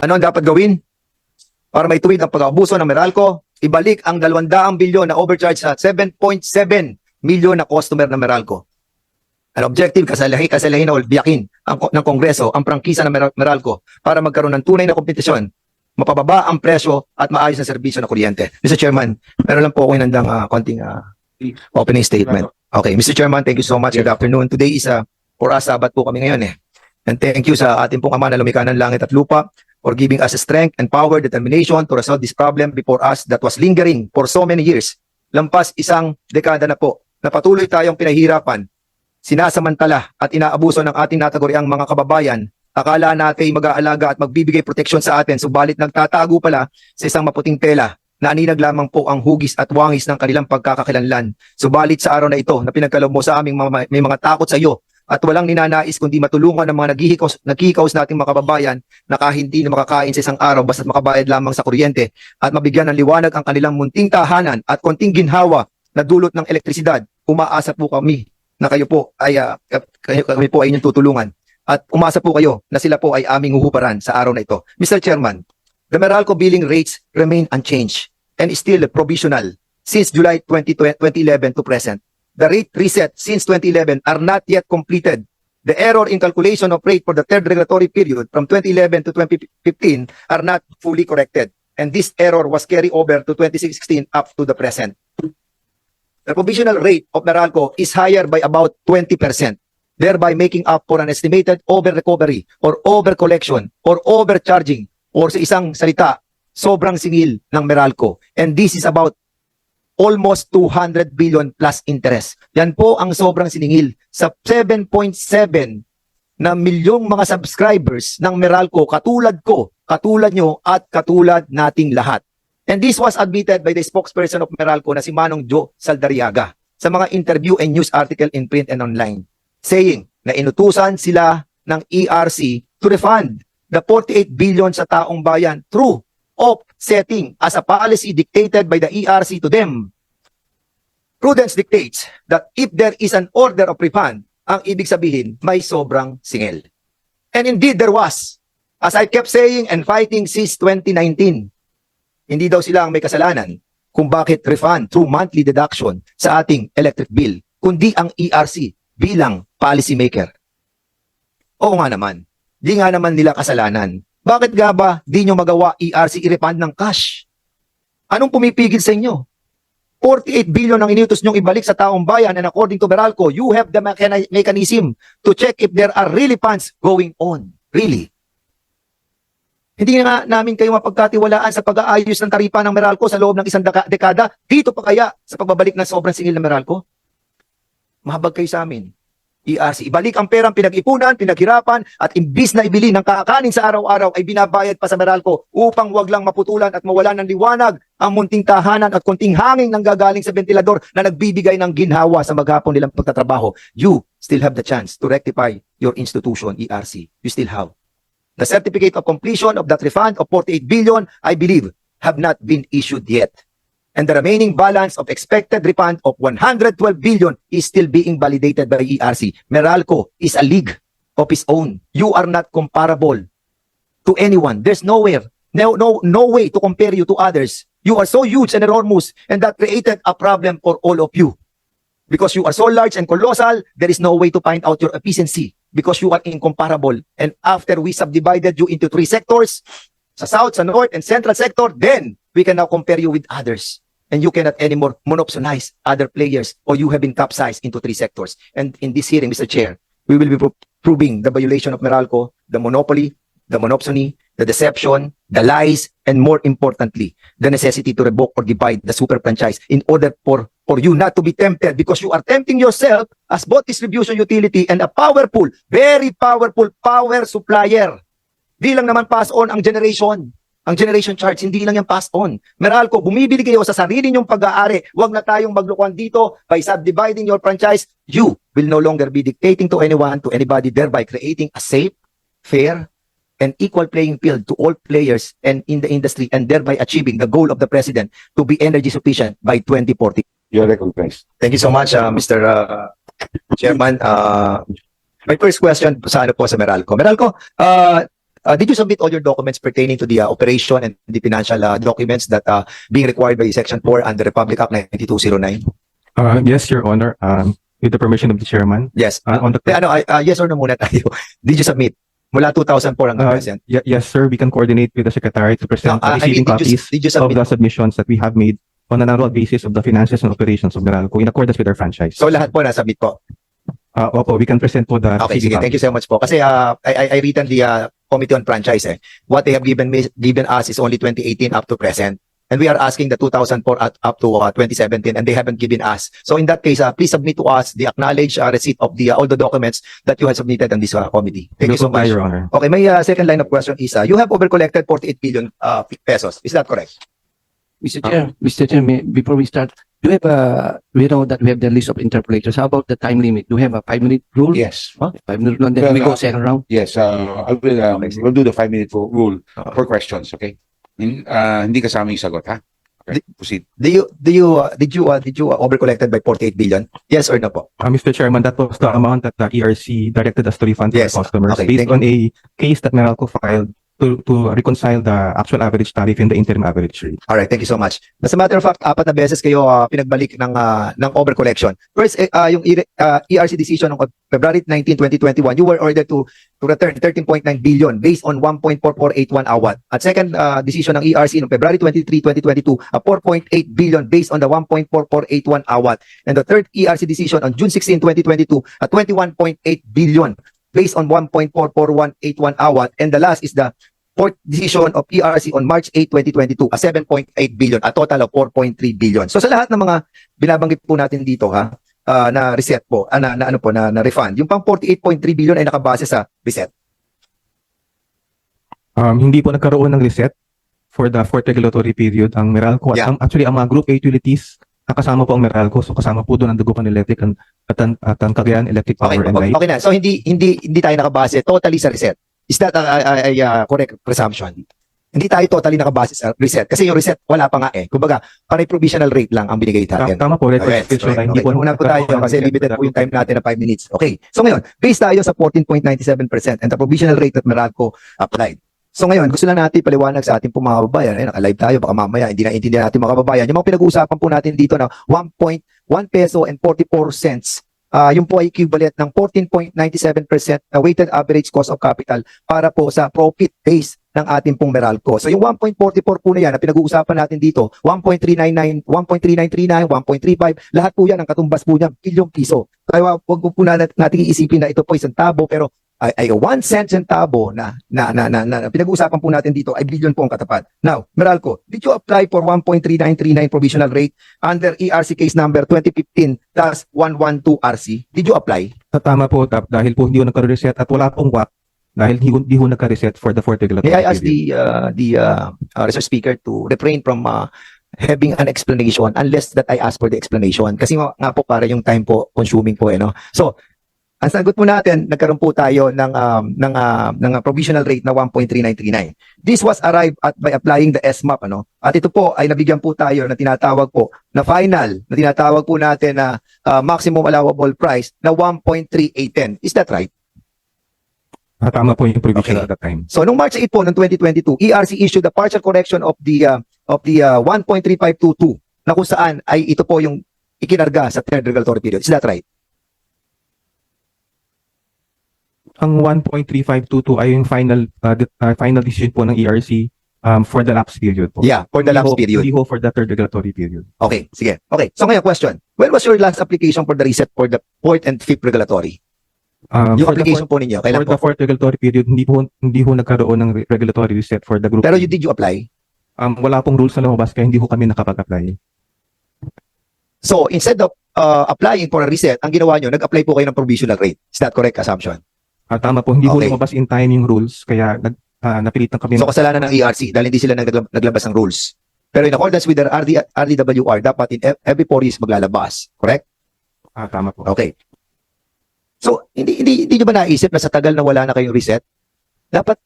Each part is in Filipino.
Ano ang dapat gawin para maituwid ang pag-aabuso ng Meralco? Ibalik ang 200 bilyon na overcharge sa 7.7 milyon na customer ng Meralco. Ang objective, kasalahin o biyakin ng Kongreso ang prangkisa ng Meralco para magkaroon ng tunay na kompetisyon, mapababa ang presyo at maayos na serbisyo ng kuryente. Mr. Chairman, meron lang po ako inandang konting opening statement. Okay, Mr. Chairman, thank you so much. Good afternoon. Today is for us, Sabat po kami ngayon And thank you sa ating pong Ama na lumikha ng langit at lupa for giving us strength and power, determination to resolve this problem before us that was lingering for so many years. Lampas isang dekada na po, na patuloy tayong pinahihirapan, sinasamantala at inaabuso ng ating nataguriang mga kababayan. Akala natin mag-aalaga at magbibigay proteksyon sa atin, subalit nagtatago pala sa isang maputing tela na aninag lamang po ang hugis at wangis ng kanilang pagkakakilanlan. Subalit sa araw na ito na pinagkaloob mo sa aming may mga takot sa iyo at walang ninanais kundi matulungan ng mga naghihikaos nating mga kababayan na kahit hindi na makakain sa isang araw basta't makabayad lamang sa kuryente at mabigyan ng liwanag ang kanilang munting tahanan at konting ginhawa na dulot ng elektrisidad. Umaasa po kami na kayo po ay kami po ay inyong tutulungan at umasa po kayo na sila po ay aming huhubaran sa araw na ito. Mr. Chairman, the Meralco billing rates remain unchanged and still provisional since July 2011 to present. The rate reset since 2011 are not yet completed. The error in calculation of rate for the third regulatory period from 2011 to 2015 are not fully corrected. And this error was carried over to 2016 up to the present. The provisional rate of Meralco is higher by about 20%, thereby making up for an estimated over-recovery or over-collection or overcharging or sa isang salita, sobrang singil ng Meralco. And this is about almost 200 billion plus interest. Yan po ang sobrang siningil sa 7.7 na milyong mga subscribers ng Meralco, katulad ko, katulad nyo, at katulad nating lahat. And this was admitted by the spokesperson of Meralco na si Manong Joe Saldariaga sa mga interview and news article in print and online, saying na inutusan sila ng ERC to refund the 48 billion sa taong bayan through offsetting as a policy dictated by the ERC to them. Prudence dictates that if there is an order of refund, ang ibig sabihin may sobrang singil. And indeed there was, as I kept saying and fighting since 2019, hindi daw sila ang may kasalanan kung bakit refund through monthly deduction sa ating electric bill, kundi ang ERC bilang policy maker. Oo nga naman, di nga naman nila kasalanan. Bakit nga ba di nyo magawa ERC i-refund ng cash? Anong pumipigil sa inyo? 48 billion ang inutos nyong ibalik sa taong bayan, and according to Meralco, you have the mechanism to check if there are really funds going on. Really? Hindi nga namin kayo mapagkatiwalaan sa pag-aayos ng taripa ng Meralco sa loob ng isang dekada. Dito pa kaya sa pagbabalik ng sobrang singil ng Meralco? Mahabag kayo sa amin. ERC, ibalik ang perang pinag-ipunan, pinaghirapan, at imbis na ibili ng kakanin sa araw-araw ay binabayad pa sa Meralco upang wag lang maputulan at mawalan ng liwanag ang munting tahanan at konting hangin nang gagaling sa ventilador na nagbibigay ng ginhawa sa maghapon nilang pagtatrabaho. You still have the chance to rectify your institution, ERC. You still have. The certificate of completion of that refund of 48 billion, I believe, have not been issued yet. And the remaining balance of expected refund of 112 billion is still being validated by ERC. Meralco is a league of its own. You are not comparable to anyone. There's no way to compare you to others. You are so huge and enormous, and that created a problem for all of you. Because you are so large and colossal, there is no way to find out your efficiency because you are incomparable. And after we subdivided you into 3 sectors, sa South, sa North, and Central sector, then we can now compare you with others. And you cannot anymore monopolize other players, or you have been capsized into 3 sectors. And in this hearing, Mr. Chair, we will be proving the violation of Meralco, the monopoly, the monopsony, the deception, the lies, and more importantly, the necessity to revoke or divide the super franchise in order for you not to be tempted, because you are tempting yourself as both distribution utility and a powerful, very powerful power supplier. Di lang naman pass on ang generation charge, hindi lang yan pass on. Meralco, bumibili kayo sa sarili nyong pag-aari. Huwag na tayong maglukuan dito by subdividing your franchise. You will no longer be dictating to anyone, to anybody, thereby creating a safe, fair, and equal playing field to all players and in the industry, and thereby achieving the goal of the President to be energy sufficient by 2040. You're recognized. Thank you so much, Mr. Chairman. My first question sa Meralco. Meralco, Did you submit all your documents pertaining to the operation and the financial documents that being required by Section 4 under Republic Act 9209? Yes, Your Honor. With the permission of the chairman. Yes. On the Yes or no muna tayo. Did you submit? Mula 2004 hanggang present. yes, sir. We can coordinate with the secretary to present No, I receiving mean, copies did you of submit? the submissions that we have made on an annual basis of the finances and operations of Meralco in accordance with our franchise. So lahat po nasubmit po. Opo, we can present po the Okay, receiving sige. Thank you copies. so much po. Kasi I written the Committee on Franchise. What they have given us is only 2018 up to present. And we are asking the 2004 up to 2017, and they haven't given us. So in that case, please submit to us the acknowledged receipt of all the documents that you have submitted on this committee. Thank you so much. Your Honor. Okay, my second line of question is, you have overcollected 48 billion pesos. Is that correct? Mr. Chair, before we start, do you have we know that we have the list of interpolators. How about the time limit? Do we have a 5-minute rule? Yes. 5-minute rule, and then we go second round? Yes, I will, we'll do the 5-minute rule for questions, okay? Hindi kasama yung sagot, ha? Okay, proceed. Did you overcollected by 48 billion? Yes or no po? Mr. Chairman, that was the amount that the ERC directed us to refund to Yes. our customers Okay, based thank on a case that Meralco filed to reconcile the actual average tariff and the interim average rate. All right, thank you so much. As a matter of fact, 4 na beses kayo pinagbalik ng overcollection. First, yung ERC decision ng February 19, 2021, you were ordered to return 13.9 billion based on 1.4481 awat. At second decision ng ERC noong February 23, 2022, 4.8 billion based on the 1.4481 awat. And the third ERC decision on June 16, 2022, 21.8 billion based on 1.44181 awat. And the last is the fourth decision of ERC on March 8, 2022, 7.8 billion, a total of 4.3 billion. So sa lahat ng mga binabanggit po natin dito na reset po, na refund, yung pang 48.3 billion ay nakabase sa reset. Hindi po nagkaroon ng reset for the fourth regulatory period ang Meralco. Yeah. Actually, ang mga group A utilities, nakasama po ang Meralco. So kasama po doon ang Dagupan Electric at ang Cagayan Electric Okay, Power and Light. okay na. So hindi tayo nakabase totally sa reset. Is that a correct presumption? Hindi tayo totally nakabase sa reset. Kasi yung reset, wala pa nga eh. Kumbaga, parang provisional rate lang ang binigay natin. Tama po, record Okay, extension na hindi okay. po Una po tayo kasi limited po yung time natin na 5 minutes. Okay. So ngayon, based tayo sa 14.97% and the provisional rate that Meralco applied. So ngayon, gusto lang natin paliwanag sa ating mga kababayan. Ay, naka-live tayo, baka mamaya hindi na intindihan natin mga kababayan. Yung mga pinag-uusapan po natin dito na 1.1 peso and 44 cents. Yung po ay equivalent ng 14.97% na weighted average cost of capital para po sa profit base ng ating pong Meralco. So yung 1.44 po na yan na pinag-uusapan natin dito, 1.399, 1.3939, 1.35, lahat po yan ang katumbas po niya, bilyong piso. Kaya wag po natin iisipin na ito po isang tabo, pero ay 1 cent centavo na pinag-uusapan po natin dito ay billion po ang katapat. Now, Meralco, did you apply for 1.3939 provisional rate under ERC case number 2015-112 RC? Did you apply? Tama po, dahil po hindi ho nagka-reset at wala pong WAC dahil hindi ho nagka-reset for the fourth regulatory May I ask period. the research speaker to refrain from having an explanation unless that I ask for the explanation. Kasi nga po para yung time po consuming po no. So, ang sagot po natin, nagkaroon po tayo ng provisional rate na 1.3939. This was arrived at by applying the SMAP At ito po ay nabigyan po tayo na tinatawag po na final, na tinatawag po natin na maximum allowable price na 1.3810. Is that right? Tama po yung provision Okay. at that time. So nung March 8 po ng 2022, ERC issued the partial correction of the 1.3522 na kung saan ay ito po yung ikinarga sa third regulatory period. Is that right? Ang 1.3522 ay yung final decision po ng ERC for the lapse period po. Yeah, for the lapse period. Hindi ho for the third regulatory period. Okay, sige. Okay. So ngayon question. When was your last application for the reset for the fourth and fifth regulatory? Yung For the application po ninyo, kailan for po? the fourth regulatory period, hindi ho nagkaroon ng regulatory reset for the group. Pero did you apply? Wala pong rules na lumabas kaya hindi ho kami nakapag-apply. So instead of applying for a reset, ang ginawa nyo, nag-apply po kayo ng provisional rate. Is that correct assumption? Tama po, hindi ho Okay. lumabas in time yung rules kaya napilitan kami. So kasalanan ng ERC dahil hindi sila naglabas ng rules. Pero in accordance with their RDWR, dapat in every 4 years maglalabas. Correct? Tama po. Okay. So, hindi nyo ba naisip na sa tagal na wala na kayong reset, dapat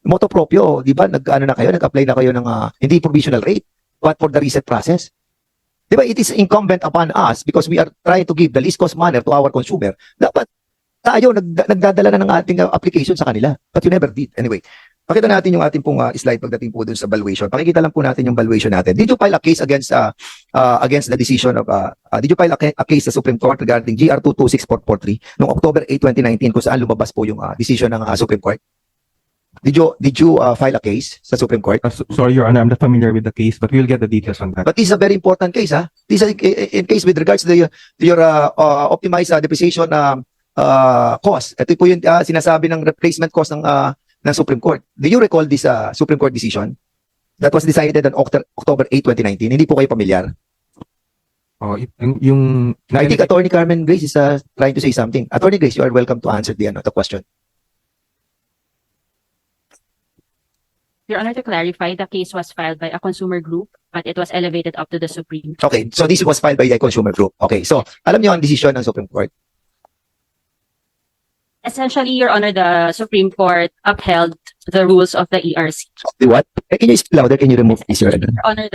moto proprio, di ba? Nag-apply na kayo ng hindi provisional rate, but for the reset process. Di ba? It is incumbent upon us because we are trying to give the least cost manner to our consumer. Dapat tayo, nagdadala na ng ating application sa kanila. But you never did. Anyway, pakita natin yung ating pong slide pagdating po dun sa valuation. Pakikita lang po natin yung valuation natin. Did you file a case against the decision of, did you file a case sa Supreme Court regarding GR 226443 noong October 8, 2019 kung saan lumabas po yung decision ng Supreme Court? Did you file a case sa Supreme Court? Sorry, Your Honor, I'm not familiar with the case, but we'll get the details on that. But this is a very important case, ha? This is in case with regards to your optimized depreciation cost. Ito po yung sinasabi ng replacement cost ng Supreme Court. Do you recall this Supreme Court decision that was decided on October 8, 2019? Hindi po kayo pamilyar? Oh, yung I think Attorney Carmen Grace is trying to say something. Attorney Grace, you are welcome to answer the question. Your Honor, to clarify, the case was filed by a consumer group, but it was elevated up to the Supreme. Okay, so this was filed by the consumer group. Okay, so alam niyo ang decision ng Supreme Court? Essentially, Your Honor, the Supreme Court upheld the rules of the ERC. The what? Can you speak louder? Can you remove this, Your Honor? Your Honor,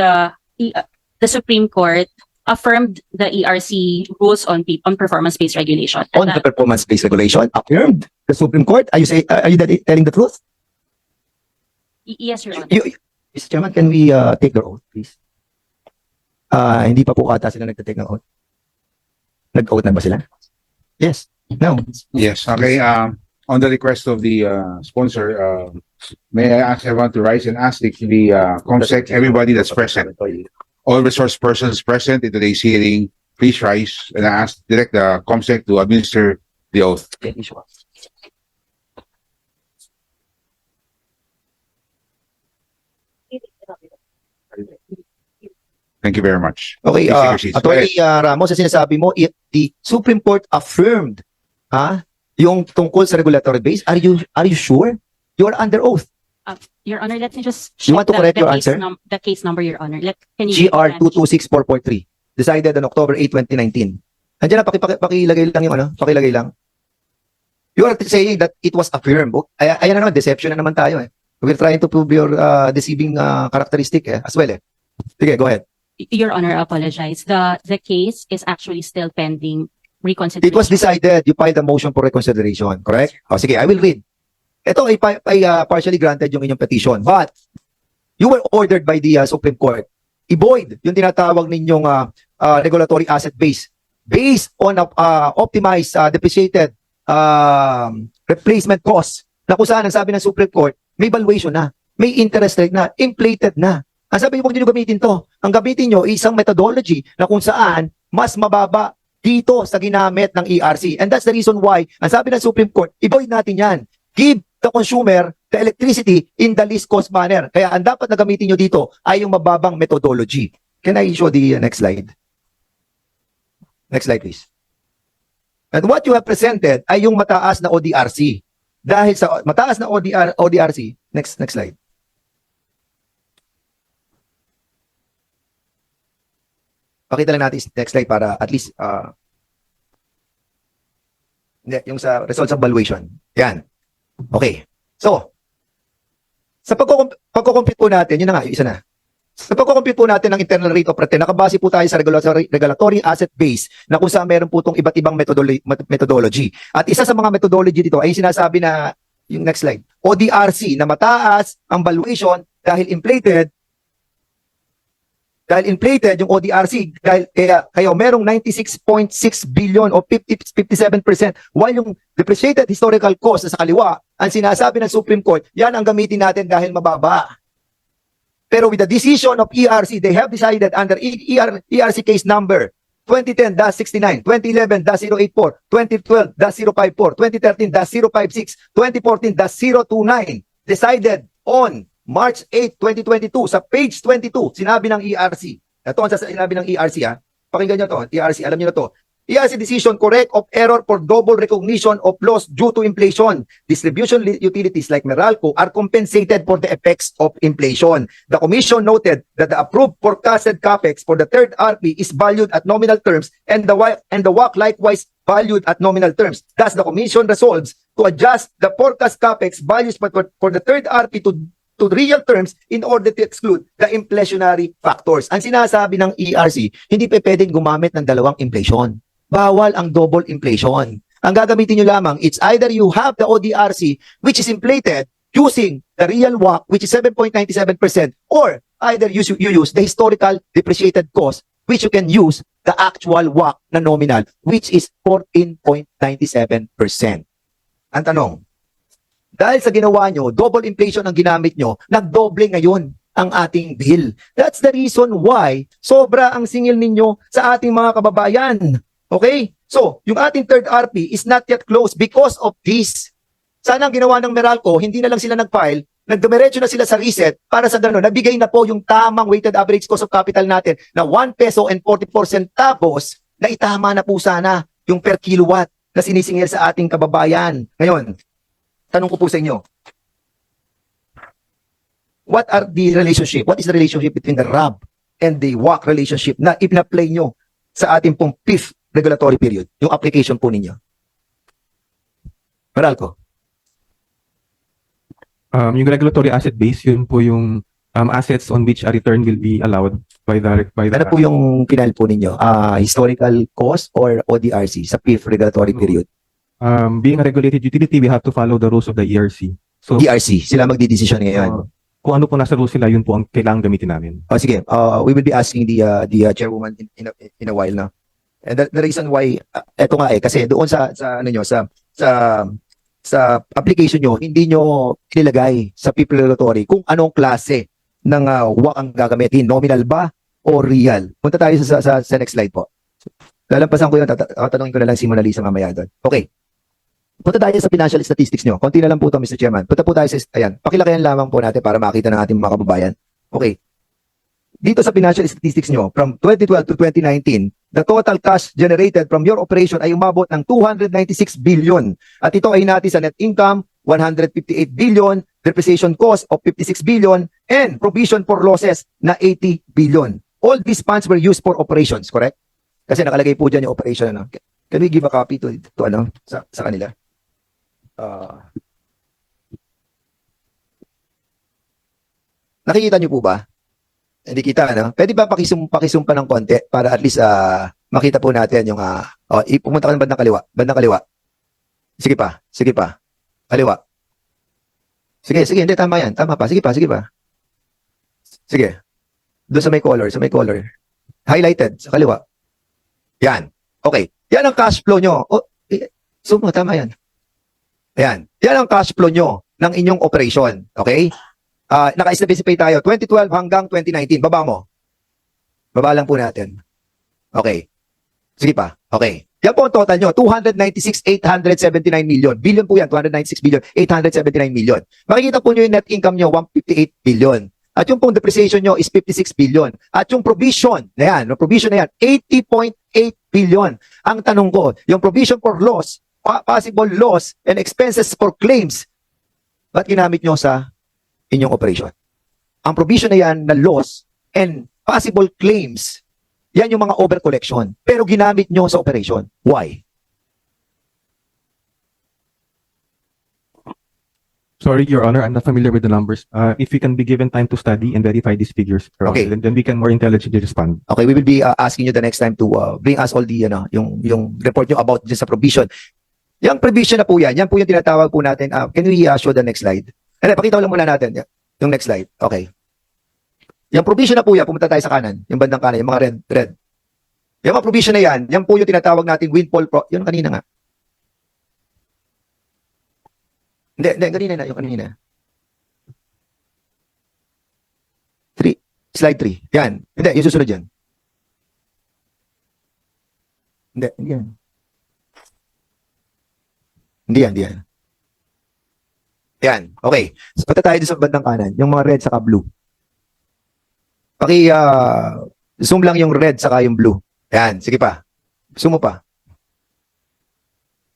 the Supreme Court affirmed the ERC rules on performance-based regulation. On the performance-based regulation, affirmed the Supreme Court. Are you telling the truth? Yes, Your Honor. Mr. Chairman, can we take their oath, please? Hindi pa po ata sila nagtatake ng oath. Nag-oath na ba sila? Yes. No. Yes. Okay. On the request of the sponsor, may I ask everyone to rise and ask the COMSEC, everybody that's present, all resource persons present in today's hearing, please rise and I ask direct the COMSEC to administer the oath. Thank you very much. Okay, Please take your seats. Attorney Ramos, sa sinasabi mo, the Supreme Court affirmed yung tungkol sa regulatory base. Are you sure? You are under oath. Your Honor, let me just You want to correct your case answer? the case number, Your Honor. Can you GR 226443, decided on October 8, 2019. Andiyan na, pakilagay lang yung pakilagay lang. You are saying that it was affirmed. Ayan na naman, deception na naman tayo. We're trying to prove your deceiving characteristic as well. Sige, go ahead. Your Honor, I apologize. The case is actually still pending reconsideration. It was decided, you filed a motion for reconsideration, correct? O sige, I will read. Ito ay partially granted yung inyong petition, but you were ordered by the Supreme Court i-void yung tinatawag ninyong regulatory asset base based on optimized depreciated replacement cost na kung saan ang sabi ng Supreme Court, may valuation na, may interest rate na, inflated na. Ang sabi niyo, huwag niyo gamitin to. Ang gamitin niyo isang methodology na kung saan mas mababa dito sa ginamit ng ERC. And that's the reason why, ang sabi ng Supreme Court, i-void natin yan. Give the consumer the electricity in the least cost manner. Kaya ang dapat na gamitin nyo dito ay yung mababang methodology. Can I show the next slide? Next slide, please. And what you have presented ay yung mataas na ODRC. Dahil sa mataas na ODRC, next slide. Pakita lang natin next slide para at least yung sa results of valuation. Yan. Okay. So, sa pagko-compute po natin, yun na nga, yung isa na. Sa pagko-compute po natin ng internal rate of return, nakabase po tayo sa regulatory asset base na kung saan meron po itong iba't ibang methodology. At isa sa mga methodology dito ay sinasabi na, yung next slide, ODRC na mataas ang valuation dahil inflated yung ODRC kaya merong 96.6 billion o 57% while yung depreciated historical cost na sa kaliwa ang sinasabi ng Supreme Court, yan ang gamitin natin dahil mababa. Pero with the decision of ERC, they have decided under ERC case number 2010-69, 2011-084, 2012-054, 2013-056, 2014-029, decided on March 8, 2022, sa page 22, sinabi ng ERC. Ito ang sinabi ng ERC, pakinggan nyo to, ERC, alam nyo na to. ERC decision correct of error for double recognition of loss due to inflation. Distribution utilities like Meralco are compensated for the effects of inflation. The Commission noted that the approved forecasted capex for the third RP is valued at nominal terms and the WACC likewise valued at nominal terms. Thus, the Commission resolves to adjust the forecast capex values for the third RP to real terms in order to exclude the inflationary factors. Ang sinasabi ng ERC, hindi pa pwedeng gumamit ng dalawang inflation. Bawal ang double inflation. Ang gagamitin nyo lamang, it's either you have the ODRC, which is inflated using the real WACC, which is 7.97%, or either you use the historical depreciated cost, which you can use the actual WACC na nominal, which is 14.97%. Ang tanong, dahil sa ginawa nyo, double inflation ang ginamit nyo, nagdoble ngayon ang ating bill. That's the reason why sobra ang singil ninyo sa ating mga kababayan. Okay? So, yung ating third RP is not yet closed because of this. Sana ang ginawa ng Meralco, hindi na lang sila nag-file, nagdumiretso na sila sa reset para sa gano'n, nabigay na po yung tamang weighted average cost of capital natin na 1 peso and 44 centavos na itama na po sana yung per kilowatt na sinisingil sa ating kababayan. Ngayon, tanong ko po sa inyo, what is the relationship between the RAB and the WACC relationship na ipina-play nyo sa ating pong 5th regulatory period, yung application po ninyo? Meralco. Yung regulatory asset base, yun po yung assets on which a return will be allowed by the Ano po yung pinal po ninyo? Historical cost or ODRC sa 5th regulatory period? being a regulated utility, we have to follow the rules of the ERC. So, DRC, sila magdidesisyon ngayon. kung ano po nasa rules sila, yun po ang kailangang gamitin namin. Sige, we will be asking the chairwoman in a while na. And the reason why eto nga kasi doon sa ano nyo sa application nyo hindi nyo nilagay sa people regulatory kung anong klase ng WACC ang gagamitin, nominal ba o real. Punta tayo sa next slide po. Lalampasan ko yun, tatanungin ko na lang si Mona Lisa mamaya doon. Okay. Punta tayo sa financial statistics nyo. Konti na lang po ito, Mr. Chairman. Punta po tayo sa, ayan, pakilakihan lamang po natin para makita ng ating mga kababayan. Okay. Dito sa financial statistics nyo, from 2012 to 2019, the total cash generated from your operation ay umabot ng 296 billion. At ito ay natin sa net income, 158 billion, depreciation cost of 56 billion, and provision for losses na 80 billion. All these funds were used for operations, correct? Kasi nakalagay po dyan yung operation. Ano? Can we give a copy to ano, sa kanila? Nakikita nyo po ba? Hindi kita, ano? Pwede ba pakisum pa ng konti para at least makita po natin yung pumunta ka ng bandang kaliwa. Bandang kaliwa. Sige pa. Kaliwa. Sige, hindi, tama yan. Tama pa. Sige pa. Sige. Doon sa may color. Highlighted, sa kaliwa. Yan. Okay. Yan ang cash flow nyo. Sumo, tama yan. Ayan. Yan ang cash flow nyo ng inyong operation. Okay? Naka-specify tayo. 2012 hanggang 2019. Baba mo. Baba lang po natin. Okay. Sige pa. Okay. Yan po ang total nyo. 296,879 million. Billion po yan. 296 billion. 879 million. Makikita po nyo yung net income nyo. 158 billion. At yung pong depreciation nyo is 56 billion. At yung provision na yan. 80.8 billion. Ang tanong ko, yung provision for loss, possible loss, and expenses for claims, ba't ginamit nyo sa inyong operation? Ang provision na yan na loss and possible claims, yan yung mga over collection. Pero ginamit nyo sa operation. Why? Sorry, Your Honor, I'm not familiar with the numbers. If we can be given time to study and verify these figures, Your Okay. Honor, then we can more intelligently respond. Okay, we will be asking you the next time to bring us all the yung report nyo about dyan sa provision. Yung provision na po yan po yung tinatawag po natin. Can we show the next slide? Pakita ko lang muna natin yung next slide. Okay. Yung provision na po yan, pumunta tayo sa kanan, yung bandang kanan, yung mga red. Yung mga provision na yan po yung tinatawag natin windfall yun kanina nga. Hindi, kanina na, yung kanina. Slide 3. Yan. Hindi, yung susunod yan. Hindi yan. Hindi yan. Yan. Okay. So, punta tayo sa bandang kanan. Yung mga red saka blue. Zoom lang yung red saka yung blue. Yan. Sige pa. Zoom mo pa.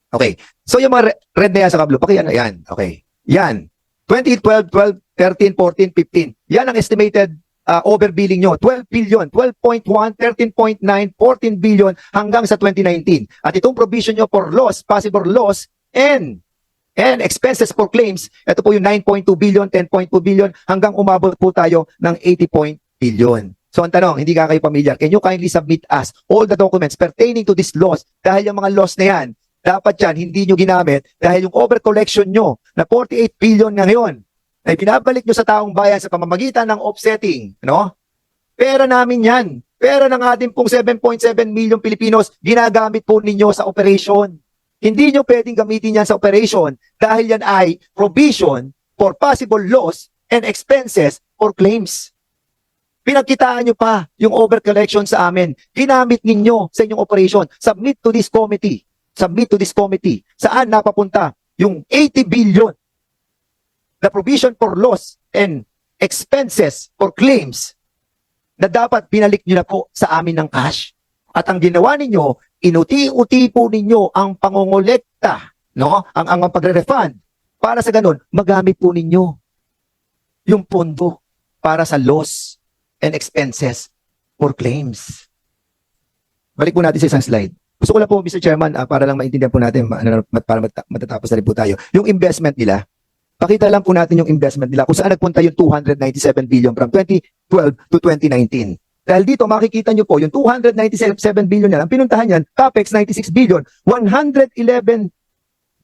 Okay. So, yung mga red na yan saka blue. Yan. Okay. Yan. 2012, 12, 13, 14, 15. Yan ang estimated overbilling nyo. 12 billion, 12.1, 13.9, 14 billion hanggang sa 2019. At itong provision nyo for loss, possible loss, and expenses for claims, ito po yung 9.2 billion, 10.2 billion, hanggang umabot po tayo ng 80 billion. So ang tanong, hindi ka kayo pamilyar, can you kindly submit us all the documents pertaining to this loss? Dahil yung mga loss na yan, dapat yan hindi nyo ginamit dahil yung overcollection nyo na 48 billion na ngayon ay binabalik nyo sa taong bayan sa pamamagitan ng offsetting, no? Pera namin yan. Pera ng ating pong 7.7 million Pilipinos, ginagamit po ninyo sa operation. Hindi nyo pwedeng gamitin yan sa operation dahil yan ay provision for possible loss and expenses or claims. Pinagkitaan nyo pa yung overcollection sa amin. Ginamit ninyo sa inyong operation. Submit to this committee. Submit to this committee. Saan napapunta yung 80 billion na provision for loss and expenses or claims na dapat binalik nyo na po sa amin ng cash. At ang ginawa ninyo, inuti-uti po ninyo ang pangongolekta, no? Ang pagre-refund. Para sa ganun, magamit po ninyo yung pondo para sa loss and expenses for claims. Balik po natin sa isang slide. Gusto ko lang po, Mr. Chairman, para lang maintindihan po natin, para matatapos na rin po tayo. Yung investment nila, pakita lang po natin yung investment nila kung saan nagpunta yung 297 billion from 2012 to 2019. Dahil dito makikita nyo po yung 297 billion yan, ang pinuntahan yan, CAPEX 96 billion, 111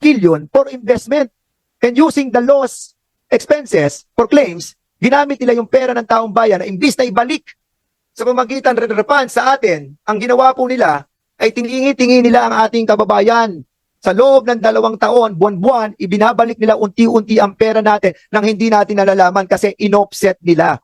billion for investment. And using the loss expenses for claims, ginamit nila yung pera ng taong bayan na imbis na ibalik sa pamagitan ng refund sa atin, ang ginawa po nila ay tingi-tingi nila ang ating kababayan. Sa loob ng 2 taon, buwan-buwan, ibinabalik nila unti-unti ang pera natin nang hindi natin nalalaman kasi inopset nila.